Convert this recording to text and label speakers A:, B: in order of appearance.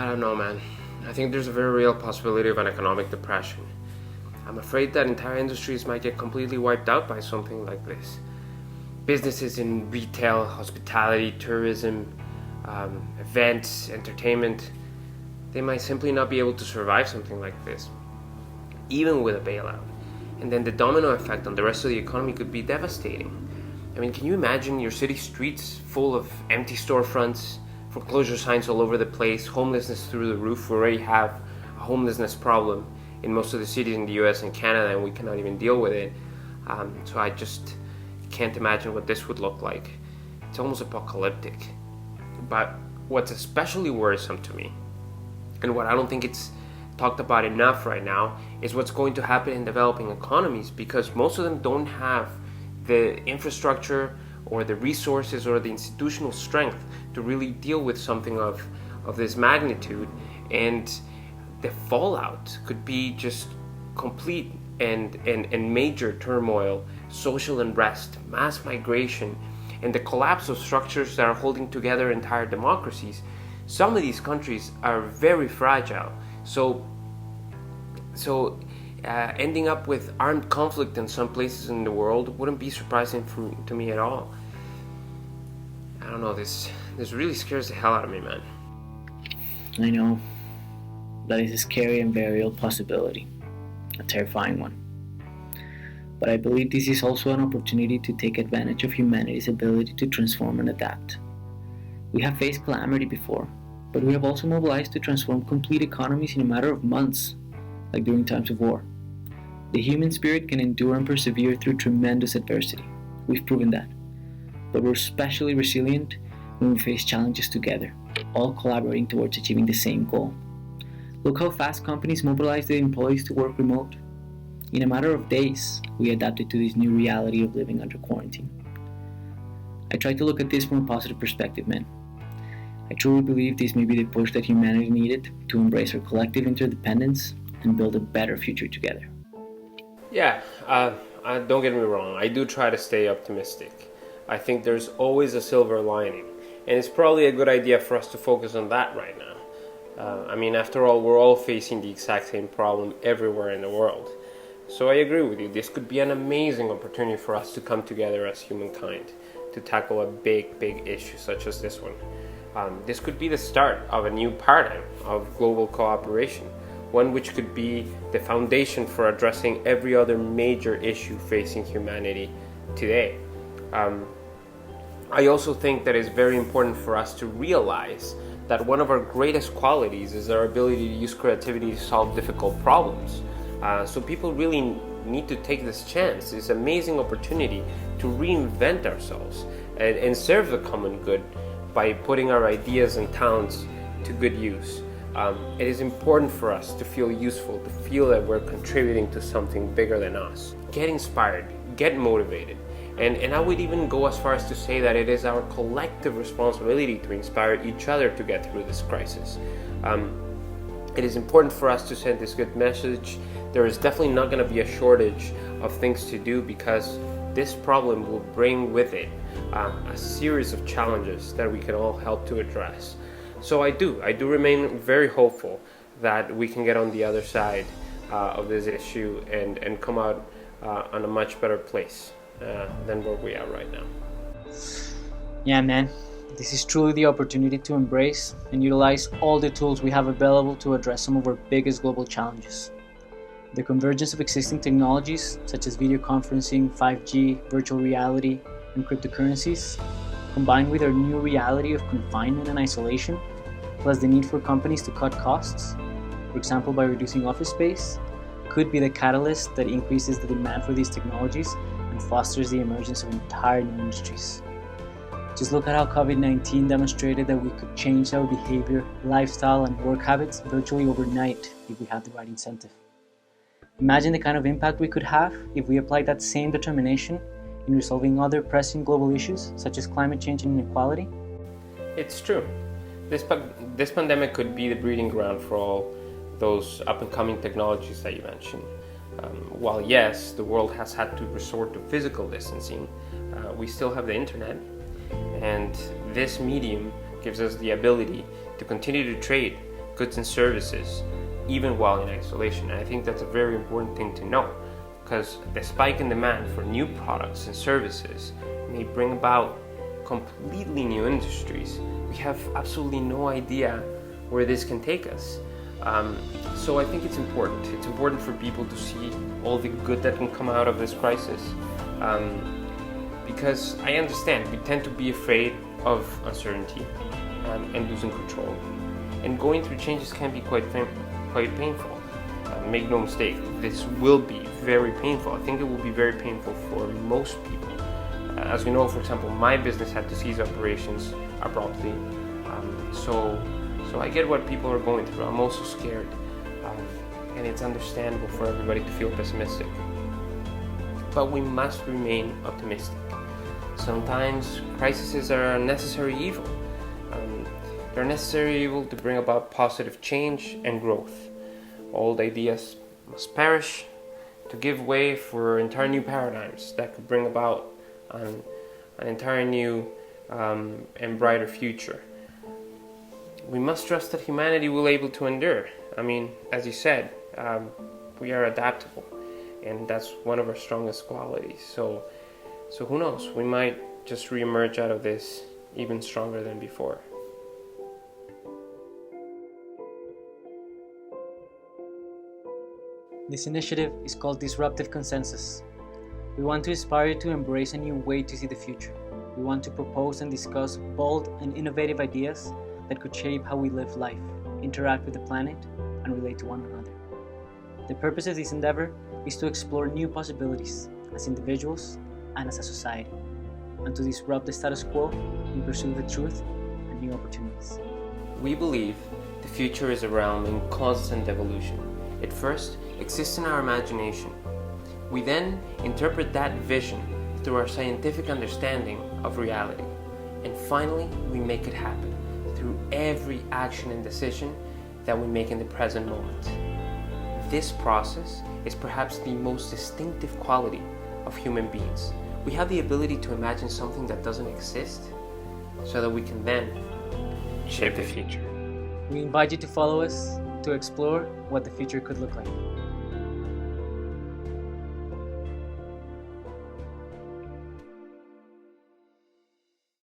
A: I don't know, man. I think there's a very real possibility of an economic depression. I'm afraid that entire industries might get completely wiped out by something like this. Businesses in retail, hospitality, tourism, events, entertainment, they might simply not be able to survive something like this, even with a bailout. And then the domino effect on the rest of the economy could be devastating. I mean, can you imagine your city streets full of empty storefronts, foreclosure signs all over the place, homelessness through the roof? We already have a homelessness problem in most of the cities in the US and Canada, and we cannot even deal with it. So I just can't imagine what this would look like. It's almost apocalyptic. But what's especially worrisome to me, and what I don't think it's talked about enough right now, is what's going to happen in developing economies, because most of them don't have the infrastructure or the resources or the institutional strength to really deal with something of this magnitude. And the fallout could be just complete and major turmoil, social unrest, mass migration, and the collapse of structures that are holding together entire democracies. Some of these countries are very fragile, so ending up with armed conflict in some places in the world wouldn't be surprising to me at all. I don't know, this really scares the hell out of me, man.
B: I know. That is a scary and very real possibility. A terrifying one. But I believe this is also an opportunity to take advantage of humanity's ability to transform and adapt. We have faced calamity before, but we have also mobilized to transform complete economies in a matter of months, like during times of war. The human spirit can endure and persevere through tremendous adversity. We've proven that. But we're especially resilient when we face challenges together, all collaborating towards achieving the same goal. Look how fast companies mobilize their employees to work remote. In a matter of days, we adapted to this new reality of living under quarantine. I try to look at this from a positive perspective, man. I truly believe this may be the push that humanity needed to embrace our collective interdependence and build a better future together.
A: Yeah, don't get me wrong, I do try to stay optimistic. I think there's always a silver lining, and it's probably a good idea for us to focus on that right now. I mean, after all, we're all facing the exact same problem everywhere in the world. So I agree with you, this could be an amazing opportunity for us to come together as humankind to tackle a big issue such as this one. This could be the start of a new paradigm of global cooperation, one which could be the foundation for addressing every other major issue facing humanity today. I also think that it's very important for us to realize that one of our greatest qualities is our ability to use creativity to solve difficult problems. So people really need to take this chance, this amazing opportunity to reinvent ourselves and serve the common good by putting our ideas and talents to good use. It is important for us to feel useful, to feel that we're contributing to something bigger than us. Get inspired, get motivated. And I would even go as far as to say that it is our collective responsibility to inspire each other to get through this crisis. It is important for us to send this good message. There is definitely not going to be a shortage of things to do, because this problem will bring with it a series of challenges that we can all help to address. So I do remain very hopeful that we can get on the other side of this issue and come out on a much better place than where we are right now.
B: Yeah, man. This is truly the opportunity to embrace and utilize all the tools we have available to address some of our biggest global challenges. The convergence of existing technologies such as video conferencing, 5G, virtual reality, and cryptocurrencies, combined with our new reality of confinement and isolation, plus the need for companies to cut costs, for example by reducing office space, could be the catalyst that increases the demand for these technologies and fosters the emergence of entire new industries. Just look at how COVID-19 demonstrated that we could change our behavior, lifestyle, and work habits virtually overnight if we had the right incentive. Imagine the kind of impact we could have if we applied that same determination in resolving other pressing global issues such as climate change and inequality.
A: It's true. This pandemic could be the breeding ground for all those up-and-coming technologies that you mentioned. While yes, the world has had to resort to physical distancing, we still have the internet, and this medium gives us the ability to continue to trade, goods and services, even while in isolation. And I think that's a very important thing to know, because the spike in demand for new products and services may bring about completely new industries. We have absolutely no idea where this can take us. So I think it's important. It's important for people to see all the good that can come out of this crisis. Because I understand we tend to be afraid of uncertainty and losing control. And going through changes can be quite painful. Make no mistake, this will be very painful. I think it will be very painful for most people. As you know, for example, my business had to cease operations abruptly. So I get what people are going through. I'm also scared. And it's understandable for everybody to feel pessimistic. But we must remain optimistic. Sometimes crises are a necessary evil. They're a necessary evil to bring about positive change and growth. Old ideas must perish to give way for entire new paradigms that could bring about an entire new and brighter future. We must trust that humanity will be able to endure. I mean, as you said, we are adaptable, and that's one of our strongest qualities. So who knows? We might just re-emerge out of this even stronger than before.
C: This initiative is called Disruptive Consensus. We want to inspire you to embrace a new way to see the future. We want to propose and discuss bold and innovative ideas that could shape how we live life, interact with the planet, and relate to one another. The purpose of this endeavor is to explore new possibilities as individuals and as a society, and to disrupt the status quo in pursuit of the truth and new opportunities.
A: We believe the future is a realm in constant evolution. It first exists in our imagination. We then interpret that vision through our scientific understanding of reality. And finally, we make it happen through every action and decision that we make in the present moment. This process is perhaps the most distinctive quality of human beings. We have the ability to imagine something that doesn't exist so that we can then shape the future.
C: We invite you to follow us to explore what the future could look like.